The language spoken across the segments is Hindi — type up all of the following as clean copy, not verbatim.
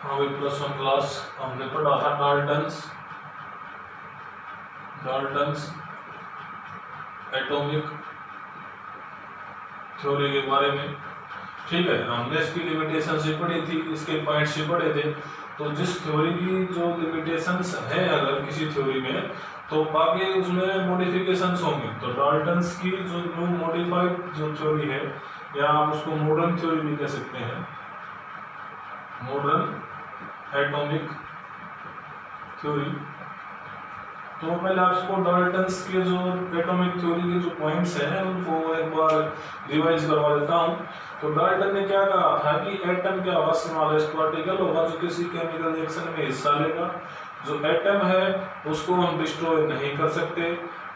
हमें +1 क्लास हमने पढ़ा था डाल्टन्स एटॉमिक थ्योरी के बारे में। ठीक है, हमने इसकी लिमिटेशन से पढ़ी थी, इसके पॉइंट से पढ़े थे। तो जिस थ्योरी की जो लिमिटेशंस है अगर किसी थ्योरी में, तो बाकी उसमें मॉडिफिकेशंस होंगे। तो डाल्टन्स की जो न्यू मॉडिफाइड जो थ्योरी है, या आप उसको मॉडर्न थ्योरी भी कह सकते हैं, मॉडर्न एटॉमिक थ्योरी। तो पहले आपको डाल्टन्स के जो एटॉमिक थ्योरी के जो पॉइंट्स हैं उनको एक बार रिवाइज करवा देता हूँ। तो डाल्टन ने क्या कहा था कि एटम क्या होगा, स्मॉलेस्ट पार्टिकल होगा जो किसी केमिकल रिएक्शन में हिस्सा लेगा। जो एटम है उसको हम डिस्ट्रॉय नहीं कर सकते।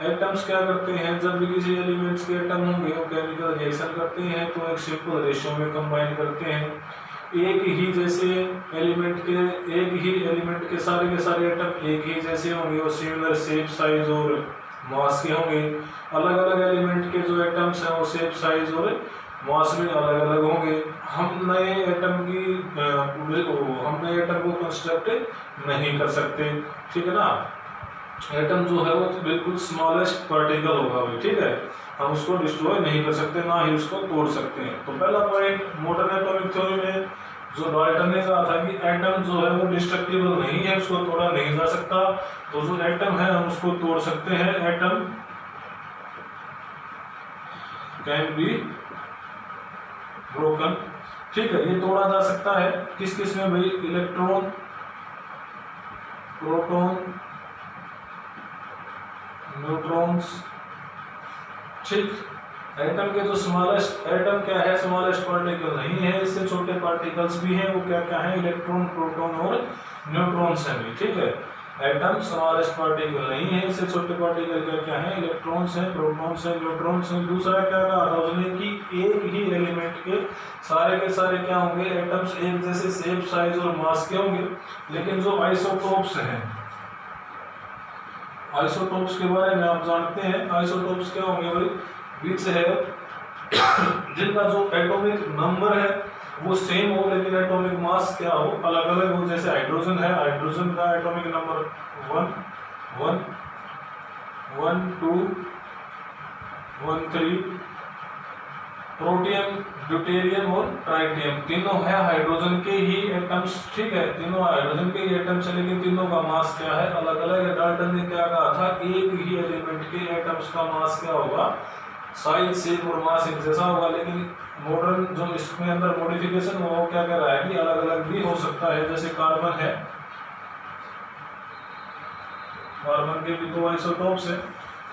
एटम्स क्या करते हैं, जब भी किसी एलिमेंट्स के एटम होंगे वो केमिकल रिएक्शन करते हैं तो एक सिंपल रेशियो में कंबाइन करते हैं। एक ही एलिमेंट के सारे एटम एक ही जैसे होंगे, वो सिमिलर शेप, साइज और मास के होंगे। अलग अलग एलिमेंट के जो एटम्स हैं वो शेप, साइज और मास में अलग अलग होंगे। हम नए एटम को कंस्ट्रक्ट नहीं कर सकते। ठीक है ना, एटम जो है वो बिल्कुल स्मॉलेस्ट पार्टिकल होगा भाई। ठीक है, हम उसको डिस्ट्रॉय नहीं कर सकते, ना ही उसको तोड़ सकते हैं। तो पहला पॉइंट मॉडर्न एटॉमिक थ्योरी में जो डाल्टन ने कहा था कि एटम जो है वो डिस्ट्रक्टिबल नहीं है, उसको तोड़ा नहीं जा सकता। तो जो एटम है हम उसको तोड़ सकते हैं। Atom can be broken. ठीक है, ये तोड़ा जा सकता है किस किस में भाई, इलेक्ट्रॉन, प्रोटॉन, न्यूट्रॉन्स। ठीक, एटम के जो स्मॉलेस्ट एटम क्या है, स्मॉलेस्ट पार्टिकल नहीं है, इससे छोटे पार्टिकल्स भी हैं, वो क्या क्या है, इलेक्ट्रॉन, प्रोटॉन और न्यूट्रॉन्स हैं। ठीक है, एटम स्मॉलेस्ट पार्टिकल नहीं है, इससे छोटे पार्टिकल क्या क्या है, इलेक्ट्रॉन्स हैं, प्रोटॉन्स हैं, न्यूट्रॉन्स हैं। दूसरा क्या कहा था उसने कि एक ही एलिमेंट के सारे क्या होंगे, एटम्स एक जैसे शेप, साइज और मास के होंगे। लेकिन जो आइसोटोप्स हैं, आइसोटोप्स के बारे में आप जानते हैं, आइसोटोप्स क्या होंगे भाई, विच है जिनका जो एटॉमिक नंबर है वो सेम हो लेकिन एटॉमिक मास क्या हो, अलग अलग हो। जैसे हाइड्रोजन है, हाइड्रोजन का एटॉमिक नंबर 1 1 1 2 1 3। प्रोटियम, ड्यूटेरियम और ट्राइटियम तीनों है हाइड्रोजन के ही एटम्स। ठीक है, तीनों हाइड्रोजन के ही एटम्स है लेकिन तीनों का मास क्या है, अलग अलग है। डाल्टन ने क्या कहा था, एक ही एलिमेंट के एटम्स का मास क्या होगा, साइज, शेप और मास एक जैसा होगा। लेकिन मॉडर्न जो इसमें अंदर मॉडिफिकेशन वो क्या कह रहा है कि अलग अलग भी हो सकता है। जैसे कार्बन है, कार्बन के भी 2 आइसोटोप्स है।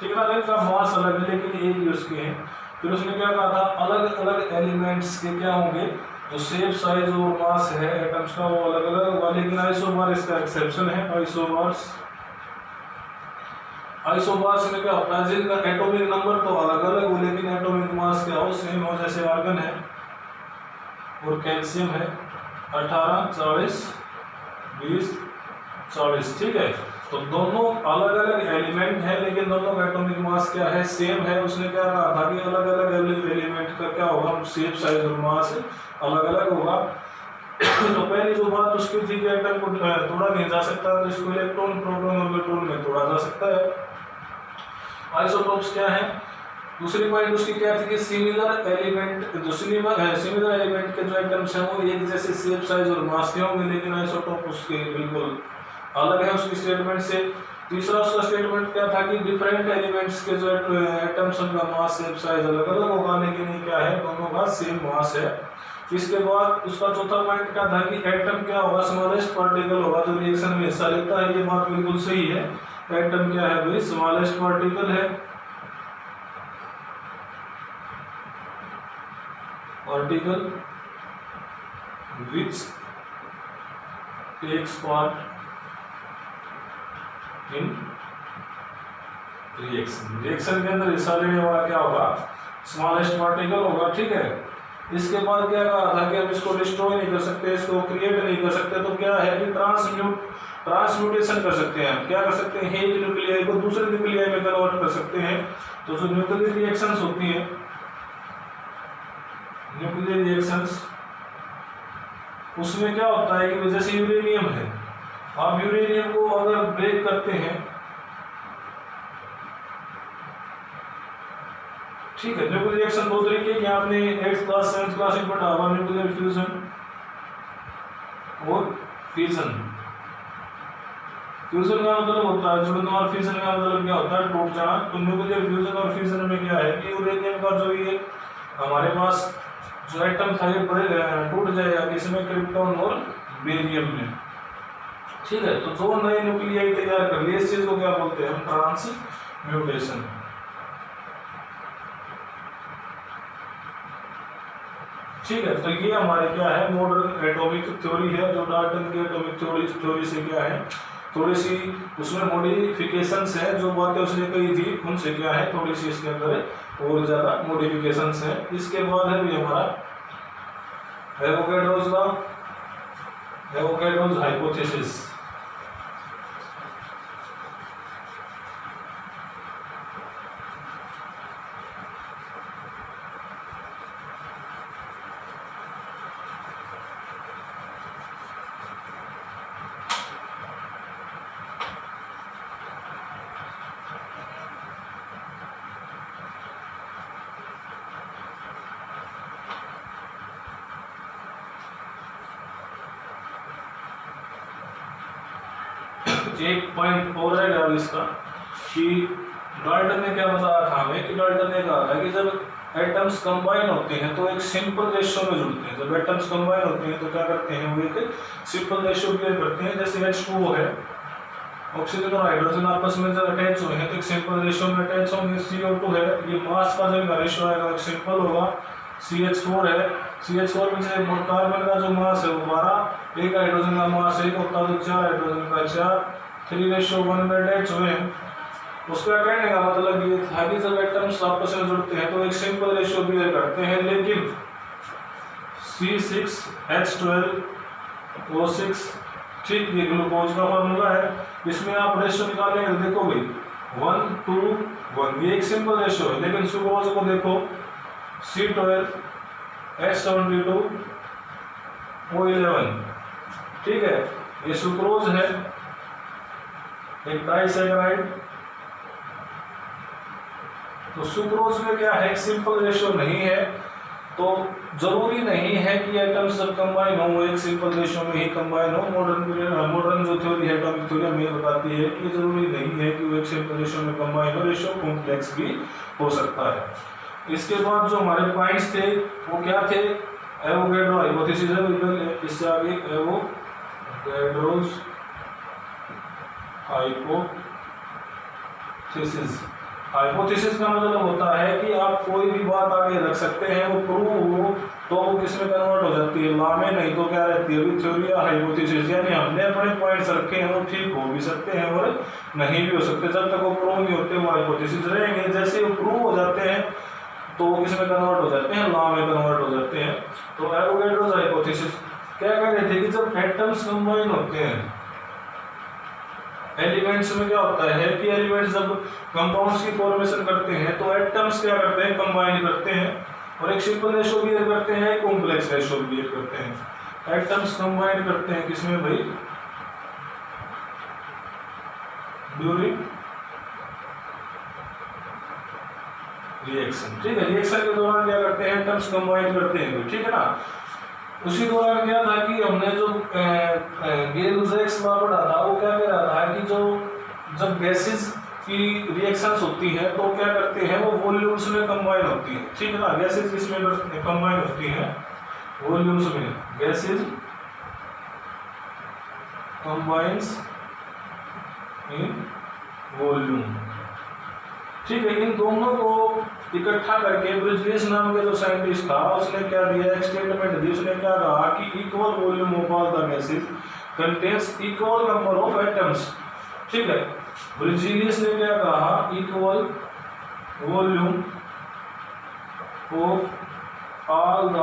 ठीक है ना, इनका मास अलग है लेकिन एक ही उसके हैं। फिर उसने क्या कहा था, अलग अलग एलिमेंट्स के क्या होंगे, जो शेप, साइज और मास है एटम्स का वो अलग अलग होगा। लेकिन आइसोबार इसका एक्सेप्शन है। आइसोबार्स में क्या होता है, जिनका एटॉमिक नंबर तो अलग अलग हो लेकिन एटॉमिक मास क्या हो, सेम हो। जैसे आर्गन है और कैल्शियम है, 18 40 20 40। ठीक है, तो दोनों अलग अलग एलिमेंट है लेकिन दोनों का एटॉमिक मास क्या है, सेम है। उसने क्या कहा था कि अलग अलग एलिमेंट का क्या होगा, शेप, साइज और मास अलग अलग होगा। तो पहली जो बात उसकी थी कि एटम को तोड़ा नहीं जा सकता, तो इसको इलेक्ट्रॉन, प्रोटॉन और न्यूट्रॉन में तोड़ा जा सकता है। आइसोटोप्स क्या है, दूसरी पॉइंट उसकी क्या थी कि सिमिलर एलिमेंट के जो एटम्स हैं वो एक जैसे शेप, साइज और मास के होंगे लेकिन आइसोटोप उसके बिल्कुल अलग है उसकी स्टेटमेंट से। तीसरा उसका स्टेटमेंट क्या था कि डिफरेंट एलिमेंट्स के जो एटम्स उनका मास, शेप, साइज अलग अलग होगा लेकिन ये क्या है, दोनों का सेम मास है। इसके बाद उसका चौथा पॉइंट क्या था कि एटम क्या होगा, स्मॉलेस्ट पार्टिकल होगा जो रिएक्शन में हिस्सा लेता है। ये बात बिल्कुल सही है, एटम क्या है भाई, स्मॉलेस्ट पार्टिकल है। Particle which takes part in reaction के अंदर हिस्सा लेने वाला क्या होगा, स्मॉलेस्ट पार्टिकल होगा। ठीक है, इसके बाद क्या कहा था कि हम इसको डिस्ट्रॉय नहीं कर सकते, इसको क्रिएट नहीं कर सकते, तो क्या है कि ट्रांसम्यूटेशन कर सकते हैं। क्या कर सकते हैं, एक न्यूक्लियाई को दूसरे न्यूक्लियाई में कन्वर्ट कर सकते हैं। तो जो न्यूक्लियर रिएक्शंस होती हैं, न्यूक्लियर रिएक्शंस उसमें क्या होता है कि जैसे यूरेनियम है, आप यूरेनियम को अगर ब्रेक करते हैं, ठीक है, न्यूक्लियर रिएक्शन दो तरीके की आपने 8th क्लास 7th क्लास में पढ़ा हुआ, न्यूक्लियर फ्यूजन और फिजन। फ्यूजन का मतलब होता है जुड़ना और फिजन का मतलब क्या होता है, टूट जाना। तो न्यूक्लियर फ्यूजन और फिजन में क्या है कि यूरेनियम का जो ये हमारे पास जो एटम था ये टूट जाएगा किसमें, क्रिप्टॉन और बेरियम में, ठीक है। तो दो नए न्यूक्लियाई तैयार कर लिए, इस चीज को क्या बोलते हैं हम, ट्रांसम्यूटेशन। ठीक है, तो ये हमारे क्या है मॉडर्न एटॉमिक थ्योरी है, जो डाल्टन की एटॉमिक थ्योरी से क्या है थोड़ी सी उसमें मॉडिफिकेशंस है, जो बातें उसने कही थी उनसे क्या है थोड़ी सी इसके अंदर और ज्यादा मॉडिफिकेशंस है। इसके बाद है भी हमारा एवोगैड्रोस लॉ, एवोगैड्रोस हाइपोथेसिस। एक पॉइंट और है अब इसका कि डाल्टन ने क्या बताया था हमें, कि डाल्टन ने कहा था कि जब एटम्स कंबाइन होते हैं तो एक सिंपल रेशियो में जुड़ते हैं। जब एटम्स कंबाइन होते हैं तो क्या करते हैं, वो एक सिंपल रेशियो क्रिएट करते हैं। जैसे H2O है, ऑक्सीजन और हाइड्रोजन आपस में जब अटैच हुए हैं तो एक सिंपल रेशियो में अटैच होंगे। CO2 है, ये मास का जो रेशियो आएगा एक सिंपल होगा। CH4 है, CH4 में से कार्बन का जो मास है वो 12, एक हाइड्रोजन का मास 1 होता है तो 4 हाइड्रोजन का 4, 3:1 में अटैच हुए हैं। उसका कहने का मतलब ये था कि जब एटम्स आपस में जुड़ते हैं तो एक सिंपल रेशियो बिहेव करते हैं, लेकिन C6H12O6, ठीक, ये ग्लूकोज का फॉर्मूला है। इसमें आप रेशियो निकालेंगे तो देखो भाई 1:1, ये एक सिंपल रेशियो है। लेकिन सुक्रोज को देखो C12H72O11, ठीक है, ये सुक्रोज है, एक ट्राइसैकराइड। तो सुक्रोज में क्या है, सिंपल रेशियो नहीं है, तो जरूरी नहीं है कि एटम्स जब कंबाइन हो वो एक सिंपल रेशियो में ही कंबाइन हो। मॉडर्न जो थ्योरी है एटॉमिक थ्योरी हमें बताती है कि जरूरी नहीं है कि वो एक सिंपल रेशियो में कंबाइन हो, रेशियो कॉम्प्लेक्स भी हो सकता है। इसके बाद जो हमारे पॉइंट्स थे वो क्या थे, एवोगैड्रो हाइपोथेसिस है, इससे आगे एवोगैड्रोस हाइपोथेसिस। हाइपोथेसिस का मतलब होता है कि आप कोई भी बात आगे रख सकते हैं, वो प्रूव हो तो वो किसमें कन्वर्ट हो जाती है, लॉ में, नहीं तो क्या रहती है अभी थ्योरी या हाइपोथेसिस। यानी हमने अपने पॉइंट्स रखे हैं वो ठीक हो भी सकते हैं और नहीं भी हो सकते, जब तक वो प्रूव नहीं होते वो हाइपोथेसिस रहेंगे। जैसे वो प्रूव हो जाते हैं तो वो किसमें कन्वर्ट हो जाते हैं, लॉ में कन्वर्ट हो जाते हैं। तो एवोगैड्रोस हाइपोथेसिस क्या कह रहे थे कि जब एटम्स कंबाइन होते हैं, एलिमेंट्स में क्या होता है कि एलिमेंट्स जब कंपाउंड्स की फॉर्मेशन करते हैं तो एटम्स क्या करते हैं, कंबाइन करते हैं और एक सिंपल रेशियो बिहेव करते हैं, एक कॉम्प्लेक्स रेशियो बिहेव करते हैं। एटम्स कंबाइन करते हैं किसमें भाई, ड्यूरिंग रिएक्शन, ठीक है। रिएक्शन के दौरान क्या करते हैं, एटम्स कंबाइन करते हैं, ठीक है ना। उसी दौरान क्या था कि हमने जो गेल-लुजैक्स लॉ पढ़ा था, वो क्या कह रहा था कि जो जब गैसेस की रिएक्शंस होती हैं तो क्या करते हैं, वो वॉल्यूम्स में कंबाइन होती हैं, ठीक है ना। गैसेस किसमें कंबाइन होती हैं, वॉल्यूम्स में। गैसेस कंबाइंस इन वॉल्यूम, ठीक है। इन दोनों को इकट्ठा करके ब्रिजलियस नाम के जो साइंटिस्ट था उसने क्या दिया, एक स्टेटमेंट दी। उसने क्या कहा कि equal volume of all the gases contains equal number of atoms, ठीक है। ब्रिजलियस ने क्या कहा, equal volume of all the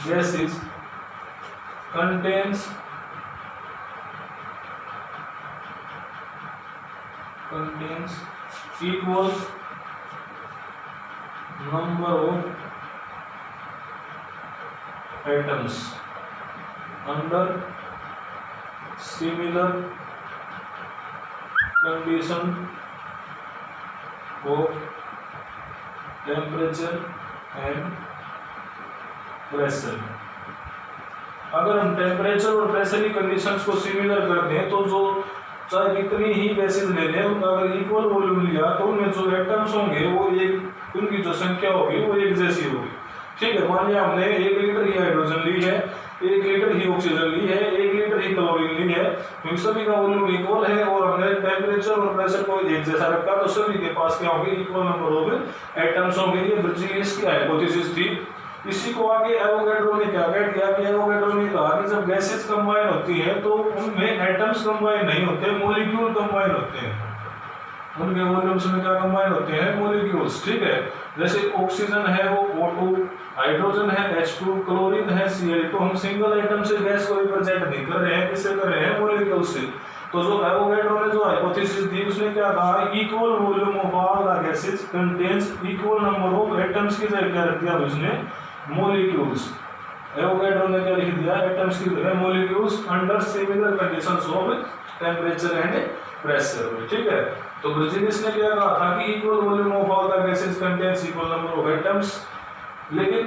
gases contains equal number of atoms, under similar condition of temperature and pressure। अगर हम टेम्परेचर और प्रेशर की कंडीशंस को सिमिलर कर दें तो जो चाहे कितनी ही गैसेज ले लें, उनका अगर इक्वल वॉल्यूम लिया तो उनमें जो एटम्स होंगे वो एक, उनकी जो संख्या होगी वो एक जैसी होगी। ठीक है, मान लिया हमने 1 लीटर ही हाइड्रोजन ली है, 1 लीटर ही ऑक्सीजन ली है, 1 लीटर ही क्लोरीन ली है, क्योंकि सभी का वॉल्यूम इक्वल है और हमने टेम्परेचर और प्रेशर को एक जैसा रखा तो सभी के पास क्या होंगे, इक्वल नंबर ऑफ एटम्स होंगे। ये बर्ज़िलियस की हाइपोथेसिस थी। इसी को आगे एवोगैड्रो ने क्या कह दिया कि एवोगैड्रो ने कहा कि जब गैसेस कंबाइन होती है तो उनमें एटम्स कंबाइन नहीं होते, मॉलिक्यूल कंबाइन होते हैं। उनके वॉल्यूम्स में क्या कंबाइन होते हैं, मॉलिक्यूल्स। ठीक है, जैसे ऑक्सीजन है वो O2, हाइड्रोजन है H2, क्लोरीन है Cl2। हम सिंगल आइटम से गैस को रिप्रेजेंट नहीं कर रहे हैं, किससे कर रहे हैं, मॉलिक्यूल से। तो जो एवोगैड्रो ने जो हाइपोथेसिस दी उसने क्या कहा, equal volume of all the gases contains equal number of atoms की जगह क्या रख दिया उसने, मॉलिक्यूल्स। एवोगैड्रो ने क्या लिख दिया, एटम्स की जगह molecules under similar conditions of temperature and pressure. ठीक है, तो बर्ज़िलियस ने क्या कहा था कि equal volume of all the gases contains equal number of atoms. लेकिन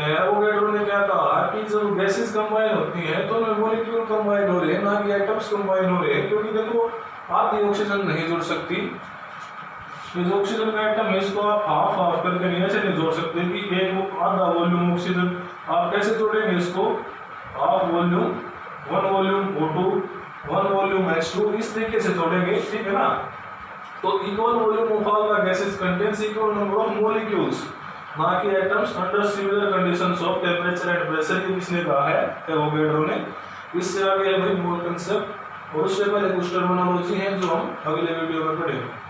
एवोगैड्रो ने क्या कहा कि जब गैसेस कंबाइन होती हैं तो उनमें मॉलिक्यूल कंबाइन हो रहे हैं, ना कि एटम्स कंबाइन हो रहे हैं। क्योंकि देखो आधी ऑक्सीजन नहीं जुड़ सकती, जो ऑक्सीजन का एटम है इसको आप हाफ हाफ करके नहीं ऐसे नहीं जोड़ सकते कि एक आधा वॉल्यूम ऑक्सीजन। आप कैसे जोड़ेंगे इसको, half volume 1 volume O2 1 volume H2, इस तरीके से जोड़ेंगे। ठीक है ना, तो equal volume of all the gases contains equal number of molecules, ना कि atoms under similar conditions of temperature and pressure. ये किसने कहा है, एवोगैड्रो ने। इससे आगे है भाई मोल कंसेप्ट, और उससे पहले कुछ टर्मिनोलॉजी है जो हम अगले वीडियो में पढ़ेंगे।